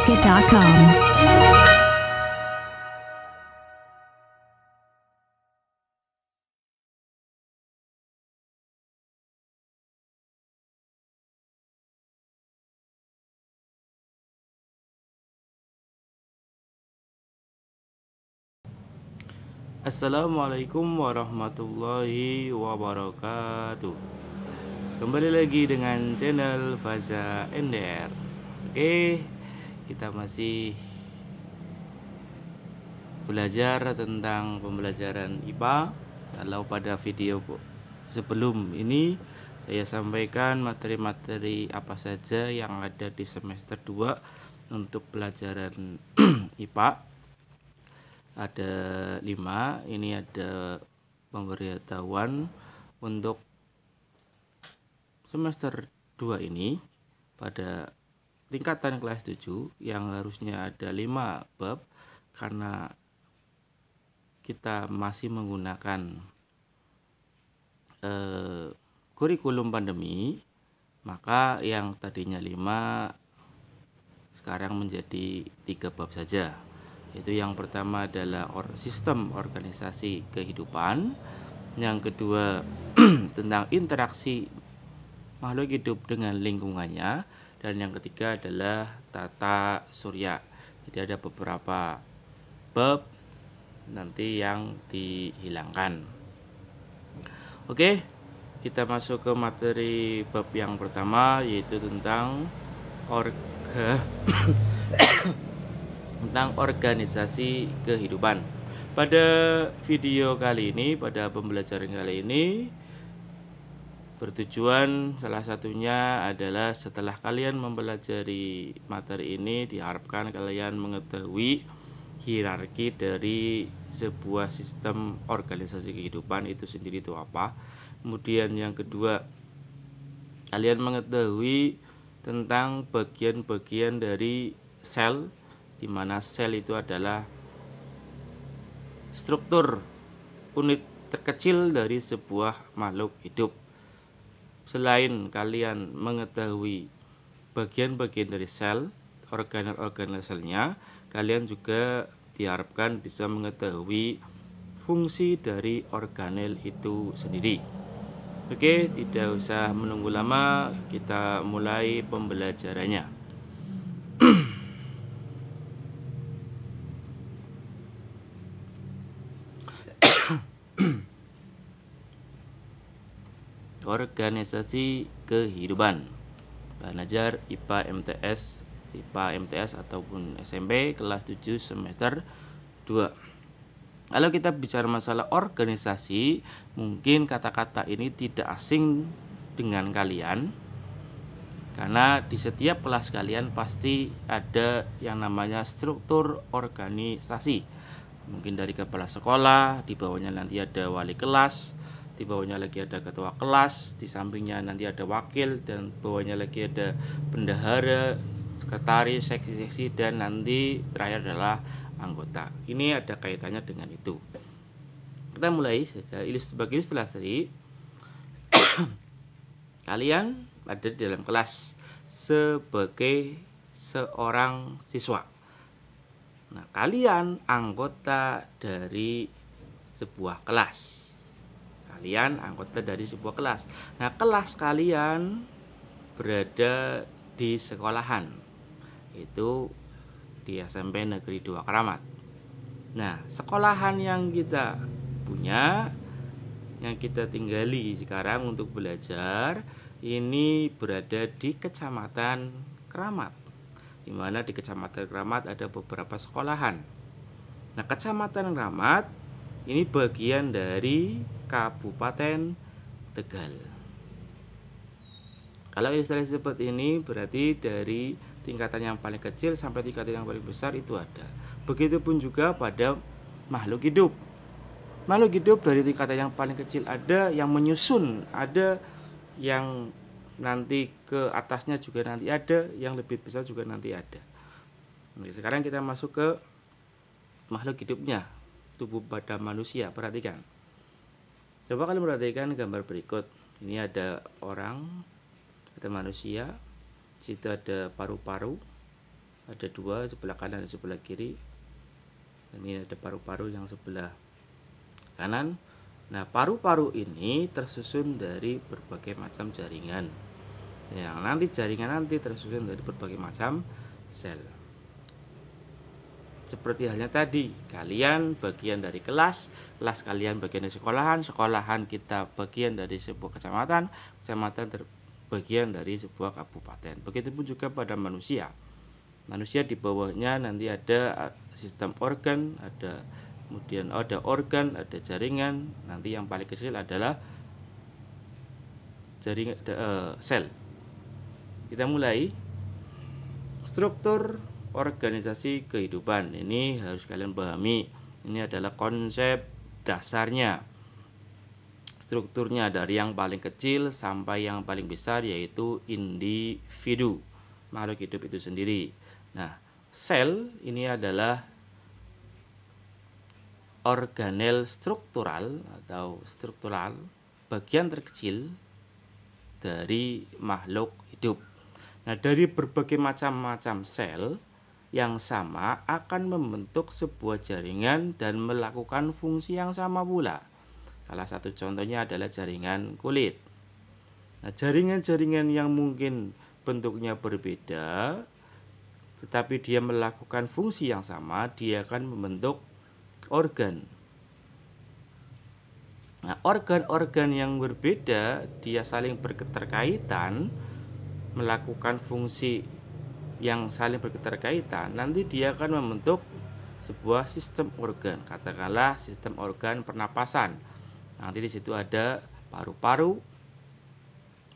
VasaMusika.com. Assalamualaikum warahmatullahi wabarakatuh. Kembali lagi dengan channel Vaza NDR. Oke, kita masih belajar tentang pembelajaran IPA. Kalau pada video sebelum ini saya sampaikan materi-materi apa saja yang ada di semester 2 untuk pelajaran IPA. Ada 5. Ini ada pemberitahuan untuk semester 2 ini pada tingkatan kelas 7 yang harusnya ada 5 bab, karena kita masih menggunakan kurikulum pandemi, maka yang tadinya 5 sekarang menjadi 3 bab saja. Itu yang pertama adalah sistem organisasi kehidupan, yang kedua tentang interaksi makhluk hidup dengan lingkungannya, dan yang ketiga adalah tata surya. Jadi ada beberapa bab nanti yang dihilangkan. Oke, kita masuk ke materi bab yang pertama, yaitu tentang tentang organisasi kehidupan. Pada video kali ini, pada pembelajaran kali ini, bertujuan salah satunya adalah setelah kalian mempelajari materi ini, diharapkan kalian mengetahui hierarki dari sebuah sistem organisasi kehidupan itu sendiri itu apa. Kemudian yang kedua, kalian mengetahui tentang bagian-bagian dari sel, di mana sel itu adalah struktur unit terkecil dari sebuah makhluk hidup. Selain kalian mengetahui bagian-bagian dari sel, organel-organel selnya, kalian juga diharapkan bisa mengetahui fungsi dari organel itu sendiri. Oke, tidak usah menunggu lama, kita mulai pembelajarannya. Organisasi kehidupan. Belajar IPA MTS ataupun SMP kelas 7 semester 2. Kalau kita bicara masalah organisasi, mungkin kata-kata ini tidak asing dengan kalian, karena di setiap kelas kalian pasti ada yang namanya struktur organisasi. Mungkin dari kepala sekolah, di bawahnya nanti ada wali kelas, di bawahnya lagi ada ketua kelas, di sampingnya nanti ada wakil, dan bawahnya lagi ada bendahara, sekretaris, seksi-seksi, dan nanti terakhir adalah anggota. Ini ada kaitannya dengan itu. Kita mulai saja. Sebagai ilustrasi, kalian ada di dalam kelas sebagai seorang siswa. Nah, kalian anggota dari sebuah kelas. Nah, kelas kalian berada di sekolahan, itu di SMP Negeri 2 Keramat. Nah, sekolahan yang kita punya, yang kita tinggali sekarang untuk belajar, ini berada di Kecamatan Keramat, di mana di Kecamatan Keramat ada beberapa sekolahan. Nah, Kecamatan Keramat ini bagian dari Kabupaten Tegal. Kalau ilustrasi seperti ini berarti dari tingkatan yang paling kecil sampai tingkatan yang paling besar itu ada. Begitupun juga pada makhluk hidup. Makhluk hidup dari tingkatan yang paling kecil ada yang menyusun, ada yang nanti ke atasnya juga nanti ada, yang lebih besar juga nanti ada. Nah, sekarang kita masuk ke makhluk hidupnya, tubuh pada manusia. Perhatikan. Coba kalian perhatikan gambar berikut. Ini ada orang, ada manusia, situ ada paru-paru, ada dua, sebelah kanan dan sebelah kiri. Ini ada paru-paru yang sebelah kanan. Nah, paru-paru ini tersusun dari berbagai macam jaringan. Yang nanti jaringan nanti tersusun dari berbagai macam sel. Seperti halnya tadi, kalian bagian dari kelas kalian bagian dari sekolahan kita bagian dari sebuah kecamatan bagian dari sebuah kabupaten. Begitupun juga pada manusia. Manusia di bawahnya nanti ada sistem organ, kemudian ada organ, ada jaringan. Nanti yang paling kecil adalah jaringan sel. Kita mulai. Struktur organisasi kehidupan ini harus kalian pahami. Ini adalah konsep dasarnya. Strukturnya dari yang paling kecil sampai yang paling besar, yaitu individu, makhluk hidup itu sendiri. Nah, sel ini adalah organel struktural atau struktural, bagian terkecil dari makhluk hidup. Nah, dari berbagai macam sel yang sama akan membentuk sebuah jaringan dan melakukan fungsi yang sama pula. Salah satu contohnya adalah jaringan kulit. Nah, jaringan-jaringan yang mungkin bentuknya berbeda, tetapi dia melakukan fungsi yang sama, dia akan membentuk organ. Nah, organ-organ yang berbeda, dia saling berketerkaitan, melakukan fungsi yang saling berketerkaitan, nanti dia akan membentuk sebuah sistem organ. Katakanlah sistem organ pernapasan. Nanti di situ ada paru-paru,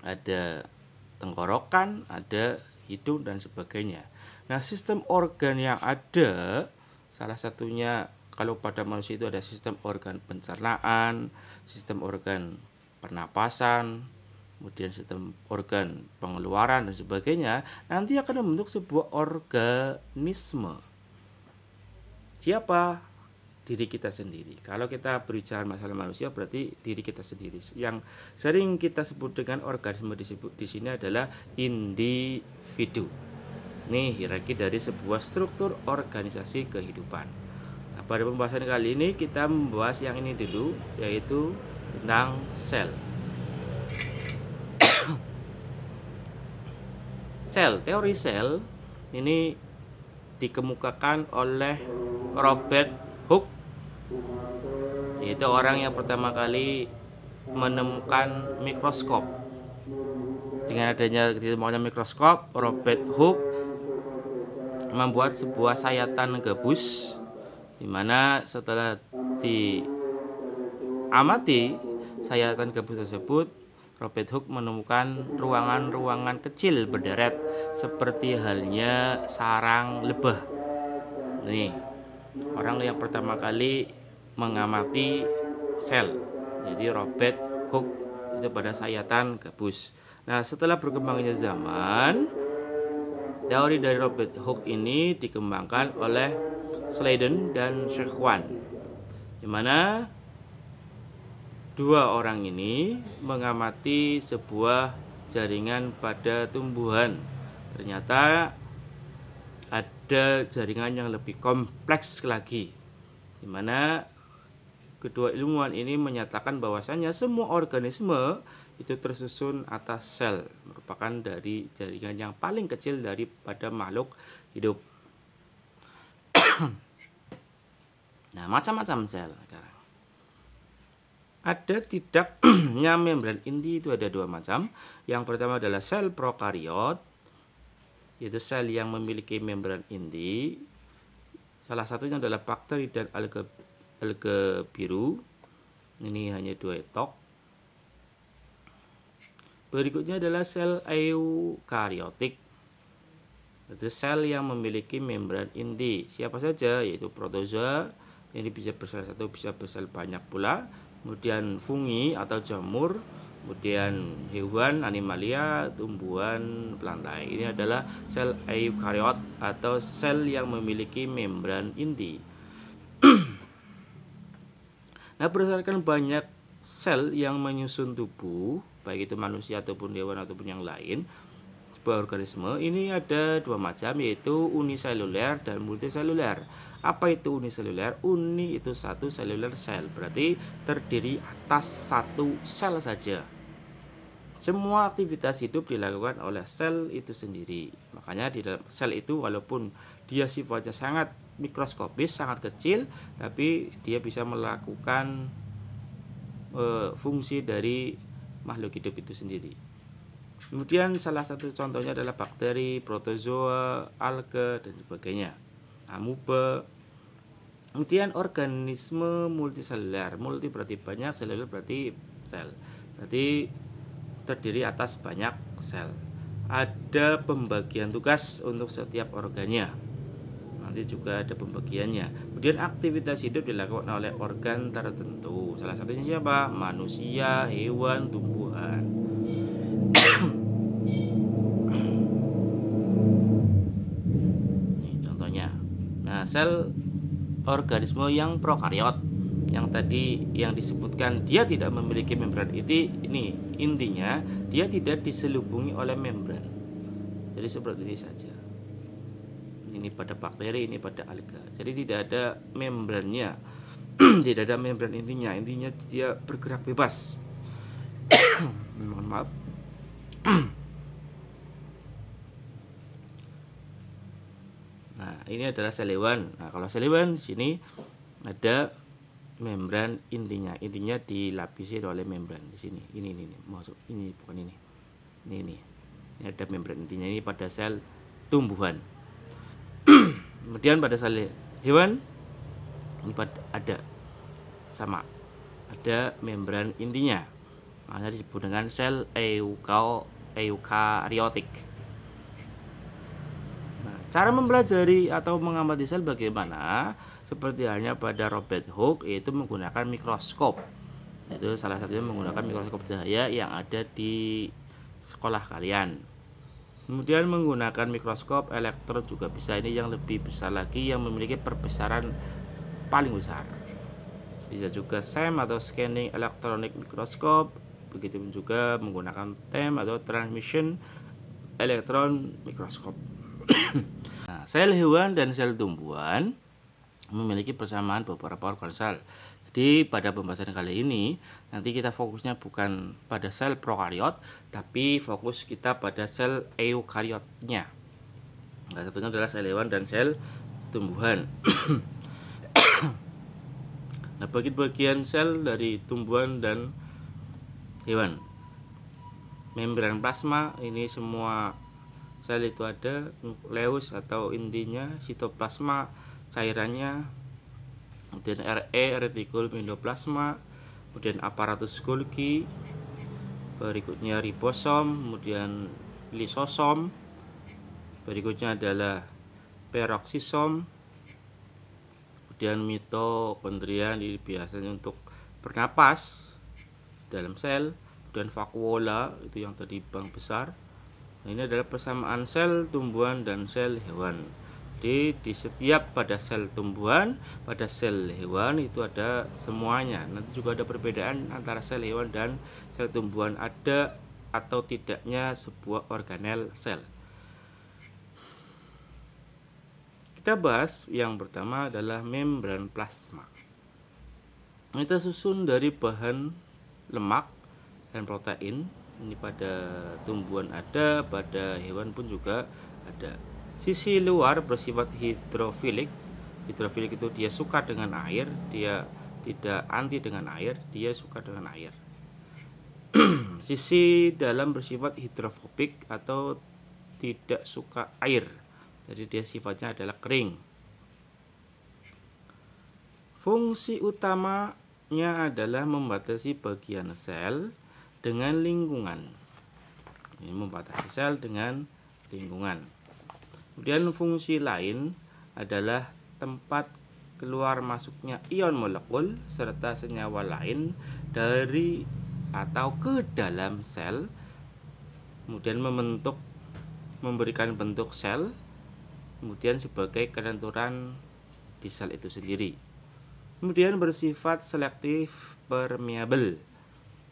ada tenggorokan, ada hidung dan sebagainya. Nah, sistem organ yang ada, salah satunya kalau pada manusia itu ada sistem organ pencernaan, sistem organ pernapasan, kemudian sistem organ pengeluaran dan sebagainya, nanti akan membentuk sebuah organisme. Siapa? Diri kita sendiri. Kalau kita berbicara masalah manusia, berarti diri kita sendiri. Yang sering kita sebut dengan organisme di sini adalah individu. Ini hierarki dari sebuah struktur organisasi kehidupan. Nah, pada pembahasan kali ini kita membahas yang ini dulu, yaitu tentang sel. Teori sel ini dikemukakan oleh Robert Hooke, yaitu orang yang pertama kali menemukan mikroskop. Dengan adanya ditemukannya mikroskop, Robert Hooke membuat sebuah sayatan gabus, di mana setelah diamati sayatan gabus tersebut, Robert Hooke menemukan ruangan-ruangan kecil berderet seperti halnya sarang lebah. Nih, orang yang pertama kali mengamati sel, jadi Robert Hooke, itu pada sayatan gabus. Nah, setelah berkembangnya zaman, teori dari Robert Hooke ini dikembangkan oleh Sladen dan Schwann, di mana dua orang ini mengamati sebuah jaringan pada tumbuhan. Ternyata ada jaringan yang lebih kompleks lagi, di mana kedua ilmuwan ini menyatakan bahwasannya semua organisme itu tersusun atas sel, merupakan dari jaringan yang paling kecil daripada makhluk hidup. Nah, macam-macam sel sekarang. Ada tidaknya membran inti itu ada dua macam. Yang pertama adalah sel prokariot, yaitu sel yang memiliki membran inti. Salah satunya adalah bakteri dan alga biru. Ini hanya dua etok. Berikutnya adalah sel eukariotik, yaitu sel yang memiliki membran inti. Siapa saja? Yaitu protozoa. Ini bisa bersel satu, bisa bersel banyak pula. Kemudian fungi atau jamur, kemudian hewan, animalia, tumbuhan, plantae. Ini adalah sel eukariot atau sel yang memiliki membran inti. Nah, berdasarkan banyak sel yang menyusun tubuh, baik itu manusia ataupun hewan ataupun yang lain, berorganisme ini ada dua macam, yaitu uniseluler dan multiseluler. Apa itu uniseluler? Uni itu satu, seluler sel, berarti terdiri atas satu sel saja. Semua aktivitas hidup dilakukan oleh sel itu sendiri. Makanya di dalam sel itu walaupun dia sifatnya sangat mikroskopis, sangat kecil, tapi dia bisa melakukan fungsi dari makhluk hidup itu sendiri. Kemudian salah satu contohnya adalah bakteri, protozoa, alga, dan sebagainya, amuba. Kemudian organisme multiseluler, multi berarti banyak, seluler berarti sel, berarti terdiri atas banyak sel. Ada pembagian tugas untuk setiap organnya, nanti juga ada pembagiannya. Kemudian aktivitas hidup dilakukan oleh organ tertentu, salah satunya siapa? Manusia, hewan, tumbuhan. Ini contohnya. Nah, sel organisme yang prokariot yang tadi yang disebutkan dia tidak memiliki membran, ini intinya dia tidak diselubungi oleh membran. Jadi seperti ini saja. Ini pada bakteri, ini pada alga. Jadi tidak ada membrannya. Tidak ada membran intinya dia bergerak bebas. Mohon maaf. Nah, ini adalah sel hewan. Nah, kalau sel hewan sini ada membran intinya dilapisi oleh membran di sini. Ini masuk, ini bukan ini. Ini ada membran intinya, ini pada sel tumbuhan. Kemudian pada sel hewan ini ada sama, ada membran intinya, makanya disebut dengan sel eukariotik. Nah, cara mempelajari atau mengamati sel bagaimana? Seperti halnya pada Robert Hooke, yaitu menggunakan mikroskop. Itu salah satunya menggunakan mikroskop cahaya yang ada di sekolah kalian. Kemudian menggunakan mikroskop elektron juga bisa, ini yang lebih besar lagi, yang memiliki perbesaran paling besar. Bisa juga SEM atau scanning electronic microscope. Begitu juga menggunakan TEM atau transmission electron microscope. Nah, sel hewan dan sel tumbuhan memiliki persamaan beberapa organ sel. Jadi pada pembahasan kali ini nanti kita fokusnya bukan pada sel prokariot, tapi fokus kita pada sel eukariotnya. Nah, satunya adalah sel hewan dan sel tumbuhan. Nah, bagian sel dari tumbuhan dan hewan. Membran plasma, ini semua sel itu ada, nukleus atau intinya, sitoplasma cairannya, kemudian retikulum endoplasma, kemudian aparatus Golgi, berikutnya ribosom, kemudian lisosom, berikutnya adalah peroksisom, kemudian mitokondria, ini biasanya untuk bernapas dalam sel, kemudian vakuola itu yang tadi bank besar. Nah, ini adalah persamaan sel tumbuhan dan sel hewan. Jadi di setiap pada sel tumbuhan, pada sel hewan itu ada semuanya. Nanti juga ada perbedaan antara sel hewan dan sel tumbuhan, ada atau tidaknya sebuah organel sel. Kita bahas yang pertama adalah membran plasma. Itu susun dari bahan lemak dan protein. Ini pada tumbuhan ada, pada hewan pun juga ada. Sisi luar bersifat hidrofilik. Hidrofilik itu dia suka dengan air, dia tidak anti dengan air, dia suka dengan air. Sisi dalam bersifat hidrofobik atau tidak suka air, jadi dia sifatnya adalah kering. Fungsi utamanya adalah membatasi bagian sel dengan lingkungan. Ini membatasi sel dengan lingkungan. Kemudian fungsi lain adalah tempat keluar masuknya ion molekul serta senyawa lain dari atau ke dalam sel, kemudian memberikan bentuk sel, kemudian sebagai kelenturan di sel itu sendiri. Kemudian bersifat selektif permeabel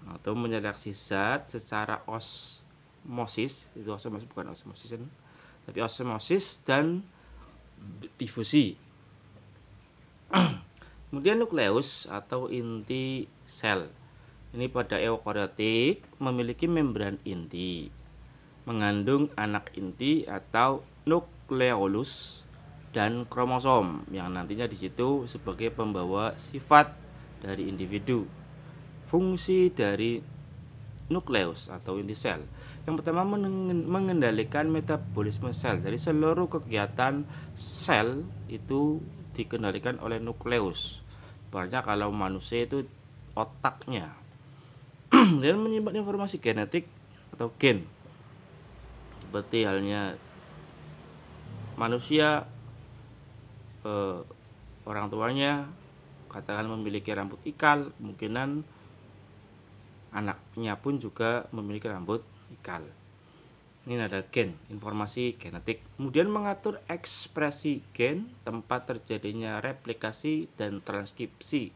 atau menyeleksi zat secara osmosis, itu osmosis bukan osmosis, tapi osmosis dan difusi. Kemudian nukleus atau inti sel. Ini pada eukariotik memiliki membran inti, mengandung anak inti atau nukleolus dan kromosom yang nantinya di situ sebagai pembawa sifat dari individu. Fungsi dari nukleus atau inti sel. Yang pertama mengendalikan metabolisme sel. Jadi seluruh kegiatan sel itu dikendalikan oleh nukleus. Sebenarnya kalau manusia itu otaknya. Dan menyimpan informasi genetik atau gen. Seperti halnya manusia, orang tuanya katakan memiliki rambut ikal, kemungkinan anaknya pun juga memiliki rambut ikal. Ini ada gen, informasi genetik. Kemudian mengatur ekspresi gen, tempat terjadinya replikasi dan transkripsi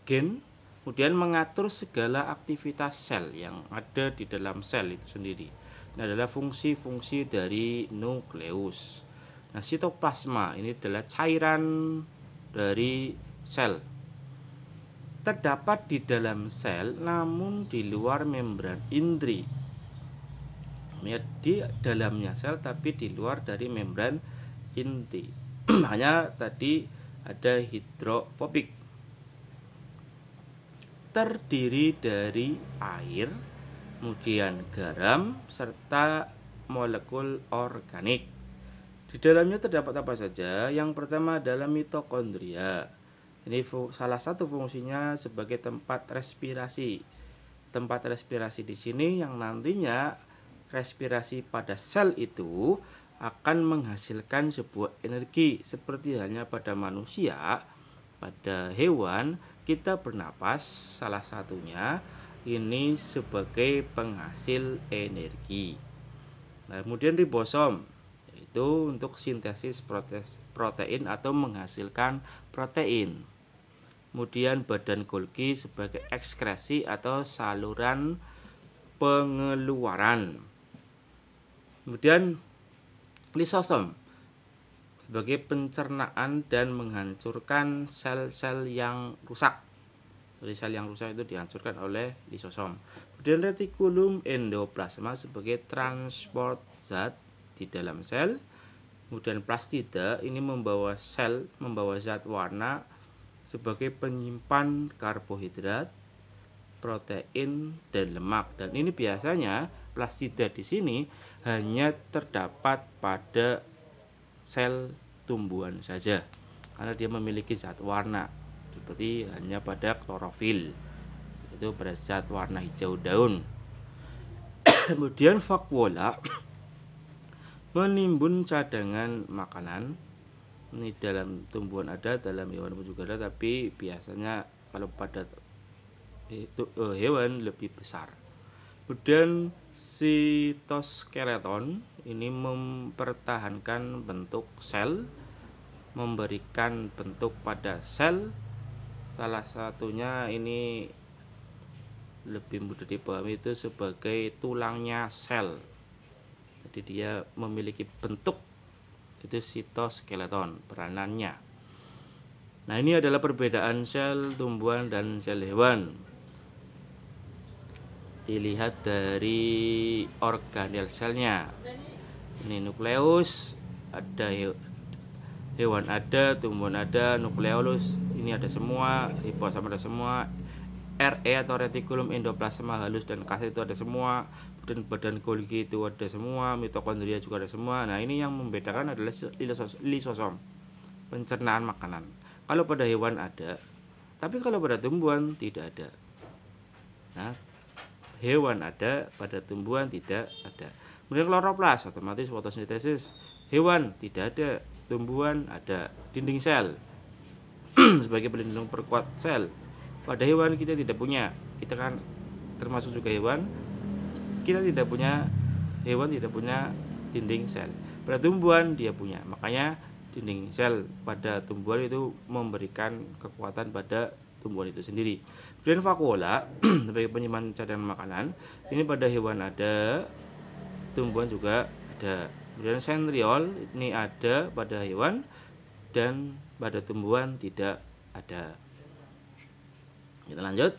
gen. Kemudian mengatur segala aktivitas sel yang ada di dalam sel itu sendiri. Ini adalah fungsi-fungsi dari nukleus. Nah, sitoplasma ini adalah cairan dari sel. Terdapat di dalam sel namun di luar membran inti. Di dalamnya sel tapi di luar dari membran inti. Hanya tadi ada hidrofobik. Terdiri dari air, kemudian garam serta molekul organik. Di dalamnya terdapat apa saja? Yang pertama adalah mitokondria. Ini salah satu fungsinya sebagai tempat respirasi. Tempat respirasi di sini yang nantinya respirasi pada sel itu akan menghasilkan sebuah energi seperti halnya pada manusia, pada hewan kita bernapas salah satunya ini sebagai penghasil energi. Nah, kemudian ribosom yaitu untuk sintesis protein atau menghasilkan protein. Kemudian badan Golgi sebagai ekskresi atau saluran pengeluaran. Kemudian lisosom sebagai pencernaan dan menghancurkan sel-sel yang rusak. Jadi sel yang rusak itu dihancurkan oleh lisosom. Kemudian retikulum endoplasma sebagai transport zat di dalam sel. Kemudian plastida ini membawa zat warna sebagai penyimpan karbohidrat, protein dan lemak. Dan ini biasanya plastida di sini hanya terdapat pada sel tumbuhan saja karena dia memiliki zat warna seperti hanya pada klorofil, itu pada zat warna hijau daun. Kemudian vakuola menimbun cadangan makanan. Ini dalam tumbuhan ada, dalam hewan pun juga ada, tapi biasanya kalau pada hewan lebih besar. Kemudian sitoskeleton ini mempertahankan bentuk sel, memberikan bentuk pada sel. Salah satunya ini lebih mudah dipahami itu sebagai tulangnya sel. Jadi dia memiliki bentuk, itu sitoskeleton peranannya. Nah, ini adalah perbedaan sel tumbuhan dan sel hewan. Dilihat dari organel selnya. Ini nukleus, ada hewan ada, tumbuhan ada, nukleolus ini ada semua, ribosom ada semua, RE atau retikulum endoplasma halus dan kasar itu ada semua, dan badan Golgi itu ada semua, mitokondria juga ada semua. Nah, ini yang membedakan adalah lisosom, pencernaan makanan. Kalau pada hewan ada, tapi kalau pada tumbuhan tidak ada. Nah, hewan ada, pada tumbuhan tidak ada. Kemudian kloroplas, otomatis fotosintesis. Hewan tidak ada, tumbuhan ada. Dinding sel sebagai pelindung perkuat sel. Pada hewan kita tidak punya. Kita kan termasuk juga hewan. Kita tidak punya, hewan tidak punya dinding sel. Pada tumbuhan dia punya. Makanya dinding sel pada tumbuhan itu memberikan kekuatan pada tumbuhan itu sendiri. Kemudian vakuola sebagai penyimpan cadangan makanan, ini pada hewan ada, tumbuhan juga ada. Kemudian sentriol ini ada pada hewan dan pada tumbuhan tidak ada. Kita lanjut.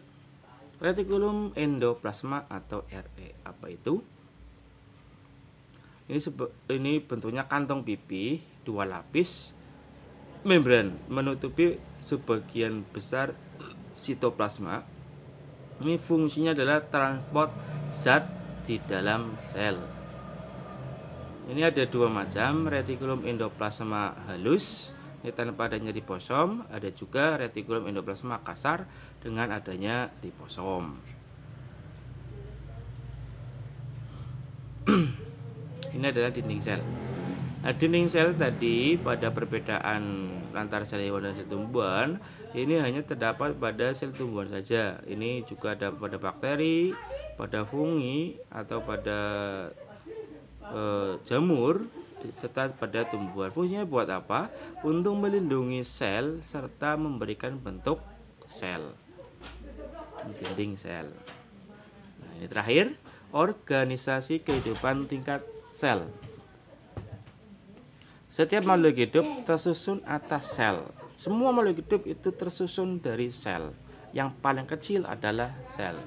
Retikulum endoplasma atau RE, apa itu? Ini bentuknya kantong pipih 2 lapis membran menutupi sebagian besar sitoplasma. Ini fungsinya adalah transport zat di dalam sel. Ini ada 2 macam, retikulum endoplasma halus ini tanpa adanya ribosom, ada juga retikulum endoplasma kasar dengan adanya ribosom. Ini adalah dinding sel. Nah, dinding sel tadi pada perbedaan antara sel hewan dan sel tumbuhan ini hanya terdapat pada sel tumbuhan saja. Ini juga ada pada bakteri, pada fungi atau pada jamur serta pada tumbuhan. Fungsinya buat apa? Untuk melindungi sel serta memberikan bentuk sel. Dinding sel. Nah, ini terakhir, organisasi kehidupan tingkat sel. Setiap makhluk hidup tersusun atas sel. Semua makhluk hidup itu tersusun dari sel. Yang paling kecil adalah sel.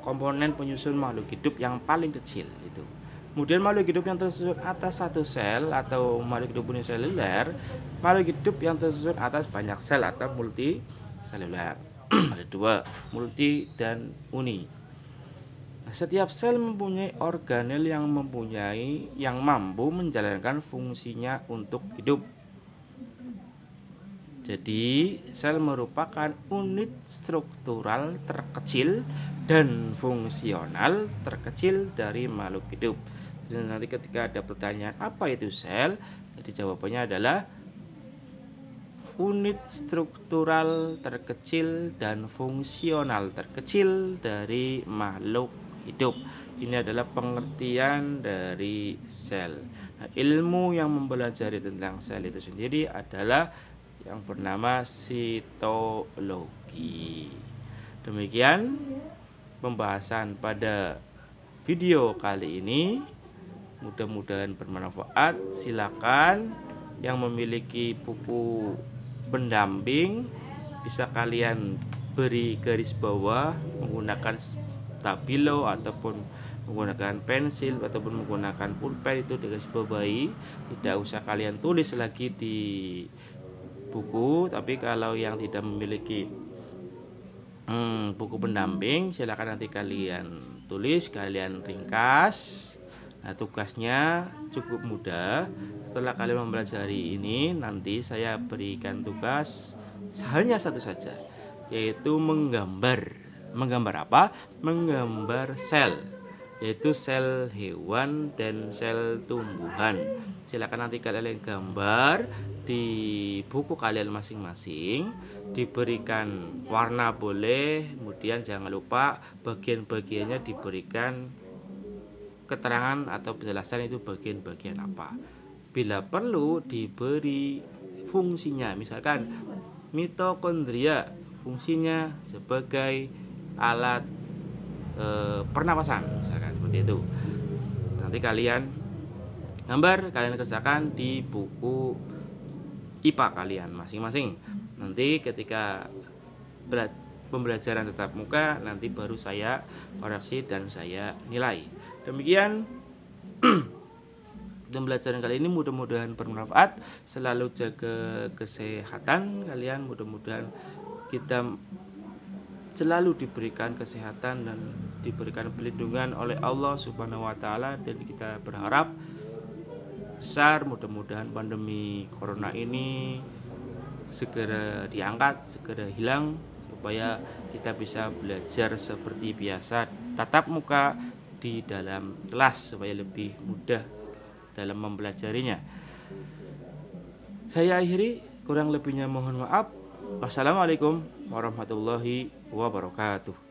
Komponen penyusun makhluk hidup yang paling kecil itu. Kemudian makhluk hidup yang tersusun atas satu sel atau makhluk hidup uniseluler, makhluk hidup yang tersusun atas banyak sel atau multiseluler. Ada 2, multi dan uni. Setiap sel mempunyai organel yang mampu menjalankan fungsinya untuk hidup. Jadi, sel merupakan unit struktural terkecil dan fungsional terkecil dari makhluk hidup. Dan nanti ketika ada pertanyaan apa itu sel, jadi jawabannya adalah unit struktural terkecil dan fungsional terkecil dari makhluk hidup. Ini adalah pengertian dari sel. Nah, ilmu yang mempelajari tentang sel itu sendiri adalah yang bernama sitologi. Demikian pembahasan pada video kali ini. Mudah-mudahan bermanfaat. Silakan yang memiliki buku pendamping bisa kalian beri garis bawah menggunakan stabilo ataupun menggunakan pensil ataupun menggunakan pulpen, itu garis bawahi. Tidak usah kalian tulis lagi di buku. Tapi kalau yang tidak memiliki buku pendamping, silakan nanti kalian tulis, kalian ringkas. Nah, tugasnya cukup mudah. Setelah kalian mempelajari ini, nanti saya berikan tugas hanya satu saja, yaitu menggambar. Menggambar apa? Menggambar sel, yaitu sel hewan dan sel tumbuhan. Silakan nanti kalian gambar di buku kalian masing-masing, diberikan warna boleh, kemudian jangan lupa bagian-bagiannya diberikan keterangan atau penjelasan itu bagian-bagian apa. Bila perlu diberi fungsinya, misalkan mitokondria fungsinya sebagai alat pernapasan, misalkan seperti itu. Nanti kalian gambar, kalian kerjakan di buku IPA kalian masing-masing. Nanti ketika pembelajaran tatap muka, nanti baru saya koreksi dan saya nilai. Demikian pembelajaran kali ini, mudah-mudahan bermanfaat. Selalu jaga kesehatan kalian, mudah-mudahan kita selalu diberikan kesehatan dan diberikan perlindungan oleh Allah Subhanahu wa taala, dan kita berharap besar mudah-mudahan pandemi corona ini segera diangkat, segera hilang, supaya kita bisa belajar seperti biasa tatap muka di dalam kelas supaya lebih mudah dalam mempelajarinya. Saya akhiri, kurang lebihnya mohon maaf. Wassalamualaikum warahmatullahi wabarakatuh.